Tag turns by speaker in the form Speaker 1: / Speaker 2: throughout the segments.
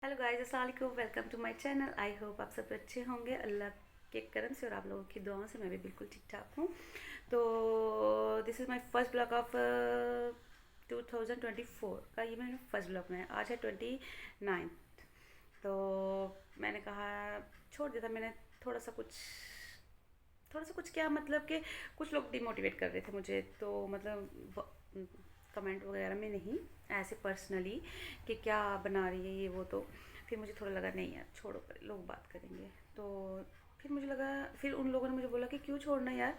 Speaker 1: Hello guys, अस्सलाम वालेकुम। Welcome to my channel. I hope आप सब अच्छे होंगे अल्लाह के करम से और आप लोगों की दुआओं से। मैं भी बिल्कुल ठीक ठाक हूँ। तो this is my first blog of 2024 का। ये मेरा फर्स्ट ब्लॉग में है। आज है 29। तो मैंने कहा छोड़ दिया था मैंने। थोड़ा सा कुछ थोड़ा सा कुछ क्या मतलब कि कुछ लोग डिमोटिवेट कर रहे थे मुझे, तो मतलब कमेंट वगैरह में नहीं, ऐसे पर्सनली कि क्या बना रही है ये वो। तो फिर मुझे थोड़ा लगा नहीं यार छोड़ो, पर लोग बात करेंगे। तो फिर मुझे लगा, फिर उन लोगों ने मुझे बोला कि क्यों छोड़ना यार,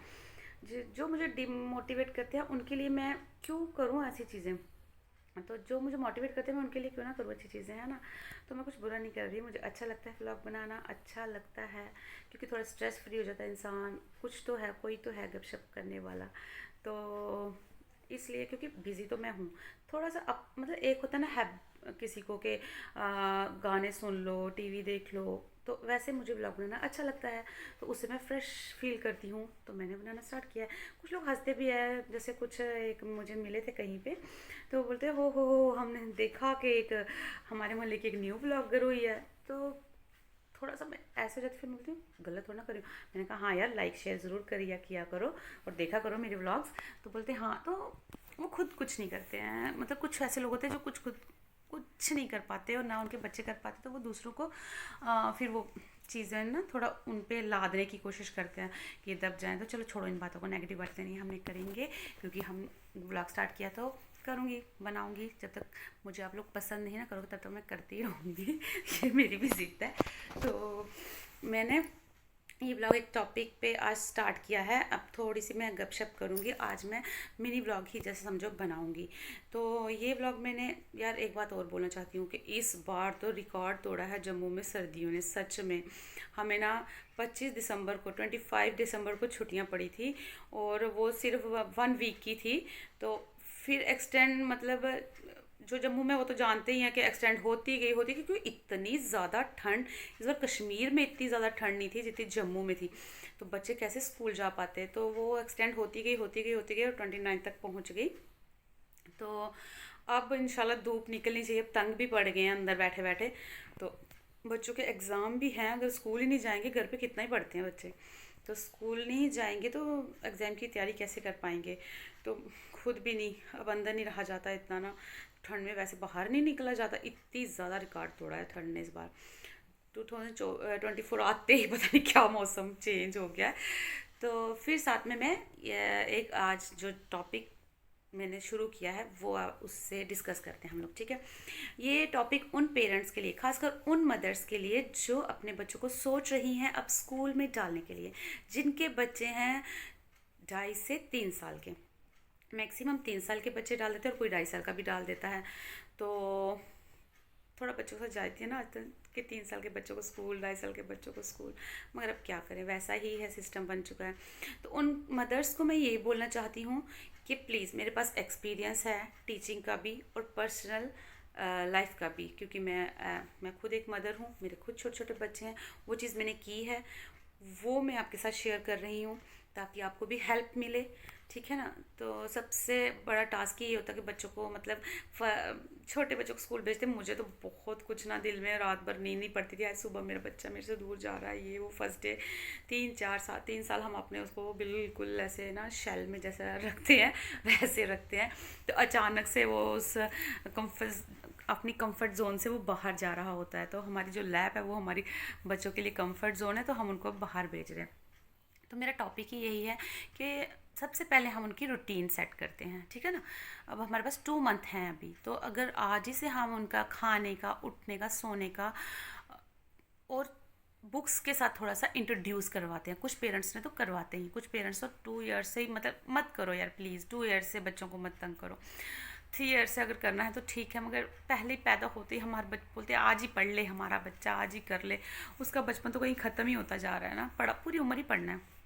Speaker 1: जो मुझे डिमोटिवेट करते हैं उनके लिए मैं क्यों करूँ ऐसी चीज़ें। तो जो मुझे मोटिवेट करते हैं मैं उनके लिए क्यों ना करूँ अच्छी चीज़ें, है ना। तो मैं कुछ बुरा नहीं कर रही, मुझे अच्छा लगता है व्लॉग बनाना, अच्छा लगता है क्योंकि थोड़ा स्ट्रेस फ्री हो जाता है इंसान। कुछ तो है, कोई तो है गपशप करने वाला। तो इसलिए, क्योंकि बिज़ी तो मैं हूँ थोड़ा सा। अब मतलब एक होता है ना है किसी को कि गाने सुन लो, टीवी देख लो, तो वैसे मुझे व्लॉग बनाना अच्छा लगता है। तो उससे मैं फ़्रेश फील करती हूँ, तो मैंने बनाना स्टार्ट किया है। कुछ लोग हंसते भी हैं, जैसे कुछ एक मुझे मिले थे कहीं पे, तो बोलते हैं हो हमने देखा कि एक हमारे मोहल्ले की एक न्यू ब्लॉगर हुई है। तो थोड़ा सा मैं ऐसे हो जाती, फिर बोलती हूँ गलत थोड़ा ना करी हूँ। मैंने कहा हाँ यार, लाइक शेयर ज़रूर करिए, किया करो और देखा करो मेरे व्लॉग्स। तो बोलते हैं हाँ। तो वो खुद कुछ नहीं करते हैं, मतलब कुछ ऐसे लोग होते हैं जो कुछ खुद कुछ नहीं कर पाते और ना उनके बच्चे कर पाते, तो वो दूसरों को फिर वो चीज़ें ना थोड़ा उन पे लादने की कोशिश करते हैं कि दब जाएं। तो चलो छोड़ो इन बातों को, नेगेटिव बातें नहीं हम नहीं करेंगे, क्योंकि हम ब्लॉग स्टार्ट किया तो करूँगी, बनाऊँगी। जब तक मुझे आप लोग पसंद नहीं ना करोगे तब तक मैं करती ही रहूँगी। ये मेरी भी ज़िद है। तो मैंने ये ब्लॉग एक टॉपिक पे आज स्टार्ट किया है। अब थोड़ी सी मैं गपशप करूँगी, आज मैं मिनी ब्लॉग ही जैसे समझो बनाऊँगी। तो ये ब्लॉग मैंने, यार एक बात और बोलना चाहती हूँ कि इस बार तो रिकॉर्ड तोड़ा है जम्मू में सर्दियों ने, सच में। हमें ना 25 दिसंबर को छुट्टियाँ पड़ी थी और वो सिर्फ 1 वीक की थी। तो फिर एक्सटेंड मतलब जो जम्मू में वो तो जानते ही हैं कि एक्सटेंड होती गई, क्योंकि इतनी ज़्यादा ठंड इस बार कश्मीर में इतनी ज़्यादा ठंड नहीं थी जितनी जम्मू में थी। तो बच्चे कैसे स्कूल जा पाते, तो वो एक्सटेंड होती गई और 29 तक पहुंच गई। तो अब इंशाल्लाह धूप निकलनी चाहिए। अब तंग भी पड़ गए हैं अंदर बैठे बैठे। तो बच्चों के एग्ज़ाम भी हैं, अगर स्कूल ही नहीं जाएंगे, घर पे कितना ही पढ़ते हैं बच्चे, तो स्कूल नहीं जाएंगे तो एग्ज़ाम की तैयारी कैसे कर पाएंगे। तो खुद भी नहीं, अब अंदर नहीं रहा जाता इतना ना, ठंड में वैसे बाहर नहीं निकला जाता। इतनी ज़्यादा रिकॉर्ड तोड़ा है ठंड ने इस बार। 2024 आते ही पता नहीं क्या मौसम चेंज हो गया है। तो फिर साथ में मैं एक आज जो टॉपिक मैंने शुरू किया है वो उससे डिस्कस करते हैं हम लोग, ठीक है। ये टॉपिक उन पेरेंट्स के लिए, खासकर उन मदर्स के लिए जो अपने बच्चों को सोच रही हैं अब स्कूल में डालने के लिए, जिनके बच्चे हैं 2.5 से 3 साल के। मैक्सिमम 3 साल के बच्चे डाल देते हैं और कोई 2.5 साल का भी डाल देता है। तो थोड़ा बच्चों के साथ जाती है ना आजकल कि 3 साल के बच्चों को स्कूल, 2.5 साल के बच्चों को स्कूल, मगर अब क्या करें, वैसा ही है, सिस्टम बन चुका है। तो उन मदर्स को मैं यही बोलना चाहती हूँ कि प्लीज़, मेरे पास एक्सपीरियंस है टीचिंग का भी और पर्सनल लाइफ का भी, क्योंकि मैं खुद एक मदर हूँ, मेरे खुद छोटे छोटे बच्चे हैं। वो चीज़ मैंने की है, वो मैं आपके साथ शेयर कर रही हूँ ताकि आपको भी हेल्प मिले, ठीक है ना। तो सबसे बड़ा टास्क ये होता है कि बच्चों को मतलब छोटे बच्चों को स्कूल भेजते। मुझे तो बहुत कुछ ना, दिल में रात भर नींद नहीं पड़ती थी। आज सुबह मेरा बच्चा मेरे से दूर जा रहा है, ये वो फर्स्ट डे। 3 4 साल 3 साल हम अपने उसको बिल्कुल ऐसे ना शेल में जैसा रखते हैं वैसे रखते हैं। तो अचानक से वो उस अपनी कंफर्ट जोन से वो बाहर जा रहा होता है। तो हमारी जो लैब है वो हमारी बच्चों के लिए कंफर्ट जोन है, तो हम उनको बाहर भेज रहे हैं। तो मेरा टॉपिक ही यही है कि सबसे पहले हम उनकी रूटीन सेट करते हैं, ठीक है ना। अब हमारे पास 2 मंथ हैं अभी, तो अगर आज ही से हम उनका खाने का, उठने का, सोने का और बुक्स के साथ थोड़ा सा इंट्रोड्यूस करवाते हैं। कुछ पेरेंट्स ने तो करवाते ही, कुछ पेरेंट्स तो 2 ईयर्स से ही, मतलब मत करो यार प्लीज़, 2 ईयर्स से बच्चों को मत तंग करो। 3 ईयर्स से अगर करना है तो ठीक है, मगर पहले ही पैदा होते ही हमारे बच्चे बोलते हैं आज ही पढ़ ले हमारा बच्चा, आज ही कर ले। उसका बचपन तो कहीं ख़त्म ही होता जा रहा है ना, पढ़ा पूरी उम्र ही पढ़ना है।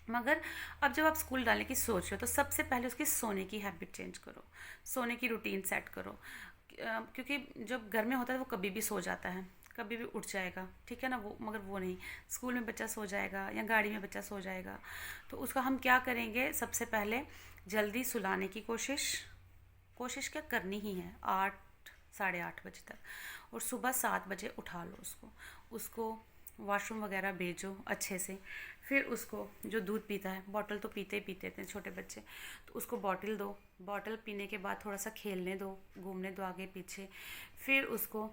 Speaker 1: मगर अब जब आप स्कूल डालने की सोच रहे हो तो सबसे पहले उसकी सोने की हैबिट चेंज करो, सोने की रूटीन सेट करो। क्योंकि जब घर में होता है वो कभी भी सो जाता है, कभी भी उठ जाएगा, ठीक है ना। वो मगर वो नहीं, स्कूल में बच्चा सो जाएगा या गाड़ी में बच्चा सो जाएगा। तो उसका हम क्या करेंगे, सबसे पहले जल्दी सुलाने की कोशिश कोशिश क्या करनी ही है। 8 8:30 बजे तक, और सुबह 7 बजे उठा लो उसको वॉशरूम वगैरह भेजो अच्छे से। फिर उसको जो दूध पीता है, बॉटल तो पीते ही पीते थे छोटे बच्चे, तो उसको बॉटल दो। बॉटल पीने के बाद थोड़ा सा खेलने दो, घूमने दो आगे पीछे। फिर उसको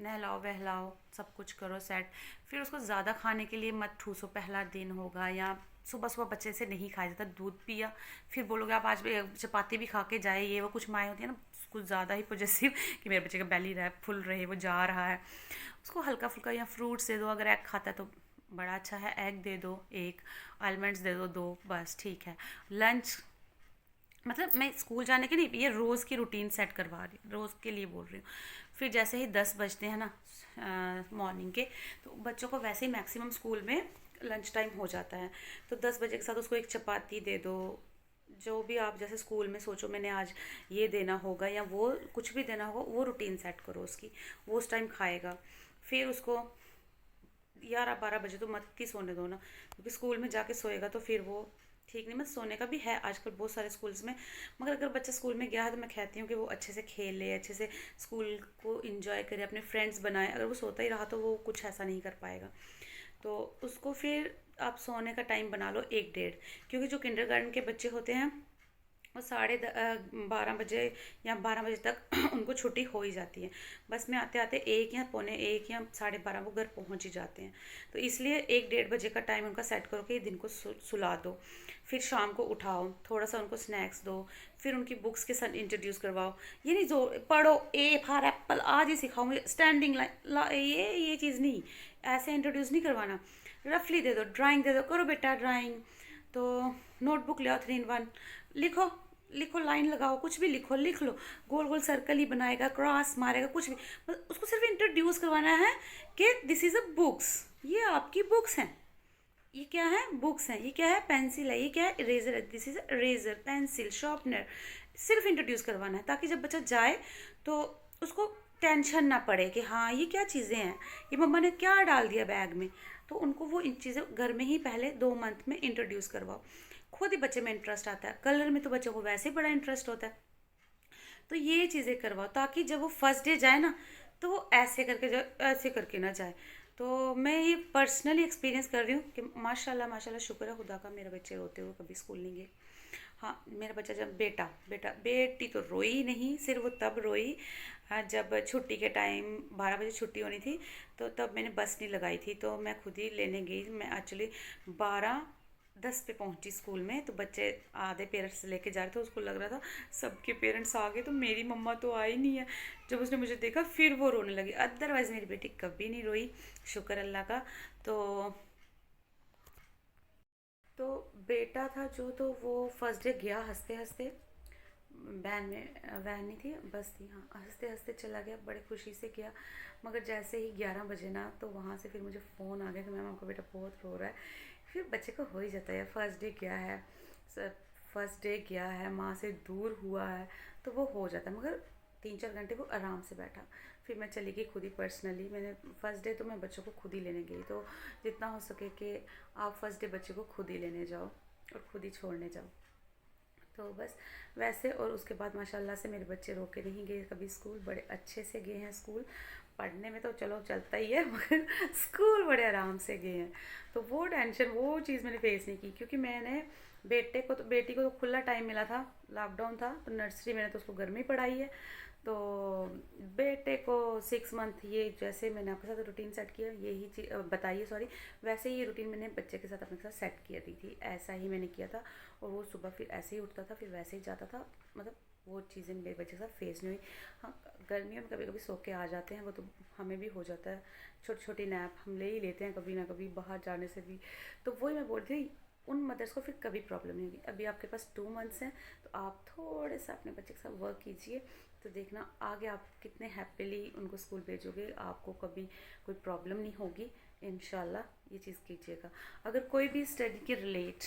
Speaker 1: नहलाओ वहलाओ, सब कुछ करो सेट। फिर उसको ज़्यादा खाने के लिए मत ठूसो, पहला दिन होगा, या सुबह सुबह बच्चे से नहीं खाया जाता, दूध पिया फिर बोलोगे आप आज भी चपाती भी खा के जाए, ये वो कुछ माएँ होती है ना कुछ ज़्यादा ही पॉजिटिव कि मेरे बच्चे का बेली रहा फुल रहे, वो जा रहा है। उसको हल्का फुल्का या फ्रूट्स दे दो, अगर एग खाता है तो बड़ा अच्छा है, एग दे दो एक, आलमंड्स दे दो 2, बस ठीक है। लंच मतलब मैं स्कूल जाने के नहीं, ये रोज़ की रूटीन सेट करवा रही हूँ, रोज़ के लिए बोल रही हूँ। फिर जैसे ही 10 बजते हैं ना मॉर्निंग के, तो बच्चों को वैसे ही मैक्सिमम स्कूल में लंच टाइम हो जाता है, तो 10 बजे के साथ उसको एक चपाती दे दो। जो भी आप जैसे स्कूल में सोचो मैंने आज ये देना होगा या वो कुछ भी देना होगा, वो रूटीन सेट करो उसकी, वो उस टाइम खाएगा। फिर उसको 11-12 बजे तो मत ही सोने दो ना, क्योंकि स्कूल में जाके सोएगा तो फिर वो ठीक नहीं। मत सोने का भी है आजकल बहुत सारे स्कूल्स में, मगर अगर बच्चा स्कूल में गया है तो मैं कहती हूँ कि वो अच्छे से खेले, अच्छे से स्कूल को इंजॉय करे, अपने फ्रेंड्स बनाए। अगर वो सोता ही रहा तो वो कुछ ऐसा नहीं कर पाएगा। तो उसको फिर आप सोने का टाइम बना लो 1-1:30, क्योंकि जो किंडरगार्टन के बच्चे होते हैं वो 12:30 बजे या 12 बजे तक उनको छुट्टी हो ही जाती है। बस में आते आते 1 या पौने 1 या 12:30 वो घर पहुंच ही जाते हैं। तो इसलिए 1-1:30 बजे का टाइम उनका सेट करो कि दिन को सुला दो। फिर शाम को उठाओ, थोड़ा सा उनको स्नैक्स दो, फिर उनकी बुक्स के साथ इंट्रोड्यूस करवाओ। ये नहीं जो पढ़ो ए फॉर एप्पल आज ही सिखाओ मुझे, स्टैंडिंग लाइन ये चीज़ नहीं, ऐसे इंट्रोड्यूस नहीं करवाना। रफली दे दो, ड्राइंग दे दो, करो बेटा ड्राइंग। तो नोटबुक ले आओ 3 in 1, लिखो लिखो, लाइन लगाओ, कुछ भी लिखो, लिख लो, गोल गोल सर्कल ही बनाएगा, क्रॉस मारेगा, कुछ भी, बस उसको सिर्फ इंट्रोड्यूस करवाना है कि दिस इज़ अ बुक्स, ये आपकी बुक्स हैं। ये क्या है? बुक्स हैं। ये क्या है? पेंसिल है। ये क्या है? इरेजर है। This is eraser, pencil, sharpener. सिर्फ इंट्रोड्यूस करवाना है ताकि जब बच्चा जाए तो उसको टेंशन ना पड़े कि हाँ ये क्या चीज़ें हैं, ये मम्मा ने क्या डाल दिया बैग में। तो उनको वो इन चीज़ें घर में ही पहले 2 मंथ में इंट्रोड्यूस करवाओ, खुद ही बच्चे में इंटरेस्ट आता है। कलर में तो बच्चों को वैसे ही बड़ा इंटरेस्ट होता है। तो ये चीज़ें करवाओ ताकि जब वो फर्स्ट डे जाए ना तो वो ऐसे करके जाए, ऐसे करके ना जाए। तो मैं ये पर्सनली एक्सपीरियंस कर रही हूँ कि माशाल्लाह माशाल्लाह, शुक्र है खुदा का, मेरे बच्चे रोते हुए कभी स्कूल नहीं गए। हाँ, मेरा बच्चा जब बेटी तो रोई नहीं, सिर्फ वो तब रोई जब छुट्टी के टाइम 12 बजे छुट्टी होनी थी, तो तब मैंने बस नहीं लगाई थी, तो मैं खुद ही लेने गई। मैं एक्चुअली 12:10 पे पहुंची स्कूल में, तो बच्चे आधे पेरेंट्स लेके जा रहे थे, उसको लग रहा था सबके पेरेंट्स आ गए तो मेरी मम्मा तो आई नहीं है। जब उसने मुझे देखा फिर वो रोने लगी, अदरवाइज़ मेरी बेटी कभी नहीं रोई, शुक्र अल्लाह का। तो तो बेटा था जो, तो वो फर्स्ट डे गया हंसते हंसते, वैन नहीं थी, बस थी, हाँ, हंसते हंसते चला गया, बड़े खुशी से गया। मगर जैसे ही 11 बजे ना, तो वहाँ से फिर मुझे फ़ोन आ गया कि मैम आपका बेटा बहुत रो रहा है। फिर बच्चे को हो ही जाता है, फर्स्ट डे गया है, फर्स्ट डे गया है, माँ से दूर हुआ है, तो वो हो जाता है। मगर 3-4 घंटे वो आराम से बैठा। फिर मैं चली गई खुद ही पर्सनली, मैंने फर्स्ट डे तो मैं बच्चों को खुद ही लेने गई। तो जितना हो सके कि आप फर्स्ट डे बच्चे को खुद ही लेने जाओ और खुद ही छोड़ने जाओ। तो बस वैसे, और उसके बाद माशाल्लाह से मेरे बच्चे रोके नहीं गए कभी स्कूल, बड़े अच्छे से गए हैं स्कूल। पढ़ने में तो चलो चलता ही है, मगर स्कूल बड़े आराम से गए हैं। तो वो टेंशन, वो चीज़ मैंने फेस नहीं की, क्योंकि मैंने बेटी को तो खुला टाइम मिला था, लॉकडाउन था, तो नर्सरी मैंने तो उसको घर में ही पढ़ाई है। तो बेटे को 6 मंथ, ये जैसे मैंने आपके साथ रूटीन सेट किया, यही चीज़ बताइए, सॉरी, वैसे ही ये रूटीन मैंने बच्चे के साथ अपने साथ सेट किया दी थी, ऐसा ही मैंने किया था। और वो सुबह फिर ऐसे ही उठता था, फिर वैसे ही जाता था, मतलब वो चीज़ें मेरे बच्चे के साथ फेस नहीं हुई। हाँ, गर्मियों में कभी कभी सो के आ जाते हैं, वो तो हमें भी हो जाता है, छोटी छोटी नैप हम ले ही लेते हैं कभी ना कभी बाहर जाने से भी। तो वही मैं बोल रही थी, उन मदर्स को फिर कभी प्रॉब्लम नहीं होगी। अभी आपके पास 2 मंथ्स हैं, तो आप थोड़े सा अपने बच्चे के साथ वर्क कीजिए, तो देखना आगे आप कितने हैप्पीली उनको स्कूल भेजोगे, आपको कभी कोई प्रॉब्लम नहीं होगी। इंशाल्लाह ये चीज़ कीजिएगा। अगर कोई भी स्टडी के रिलेट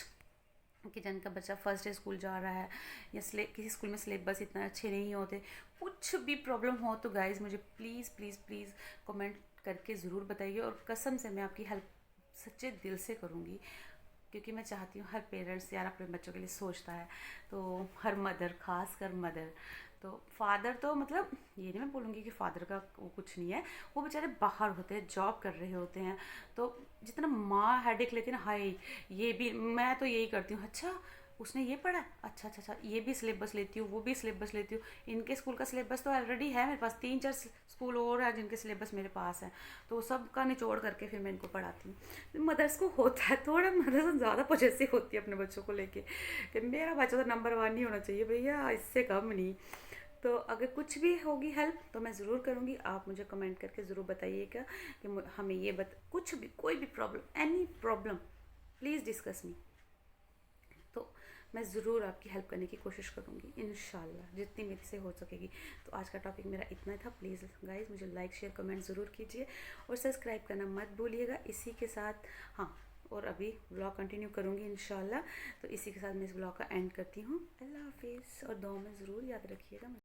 Speaker 1: कि जिनका बच्चा फर्स्ट डे स्कूल जा रहा है, या किसी स्कूल में सिलेबस इतना अच्छे नहीं होते, कुछ भी प्रॉब्लम हो, तो गाइज़ मुझे प्लीज़ प्लीज़ प्लीज़ कमेंट करके ज़रूर बताइए। और कसम से मैं आपकी हेल्प सच्चे दिल से करूँगी, क्योंकि मैं चाहती हूँ हर पेरेंट्स यार अपने बच्चों के लिए सोचता है, तो हर मदर, खास कर मदर। तो फादर तो मतलब ये नहीं मैं बोलूँगी कि फादर का वो कुछ नहीं है, वो बेचारे बाहर होते हैं, जॉब कर रहे होते हैं। तो जितना माँ हेडेक लेती है ना, हाय ये भी, मैं तो यही करती हूँ, अच्छा उसने ये पढ़ा, अच्छा अच्छा अच्छा, ये भी सिलेबस लेती हूँ, वो भी सिलेबस लेती हूँ। इनके स्कूल का सिलेबस तो ऑलरेडी है मेरे पास, 3-4 स्कूल और है जिनके सिलेबस मेरे पास है। तो सब का निचोड़ करके फिर मैं इनको पढ़ाती हूँ। मदर्स को होता है थोड़ा, मदर्स ज़्यादा पॉजिटिव होती है अपने बच्चों को लेके, कि मेरा बच्चा तो नंबर 1 ही होना चाहिए भैया, इससे कम नहीं। तो अगर कुछ भी होगी हेल्प तो मैं ज़रूर करूँगी, आप मुझे कमेंट करके ज़रूर बताइएगा कि हमें ये कुछ भी, कोई भी problem, any problem, please discuss me. तो मैं ज़रूर आपकी हेल्प करने की कोशिश करूँगी इंशाल्लाह, जितनी मेरे से हो सकेगी। तो आज का टॉपिक मेरा इतना था। प्लीज़ गाइस मुझे लाइक शेयर कमेंट ज़रूर कीजिए और सब्सक्राइब करना मत भूलिएगा। इसी के साथ हाँ, और अभी व्लॉग कंटिन्यू करूँगी इंशाल्लाह। तो इसी के साथ मैं इस व्लॉग का एंड करती हूँ। अल्लाह हाफिज़, और दुआ में ज़रूर याद रखिएगा।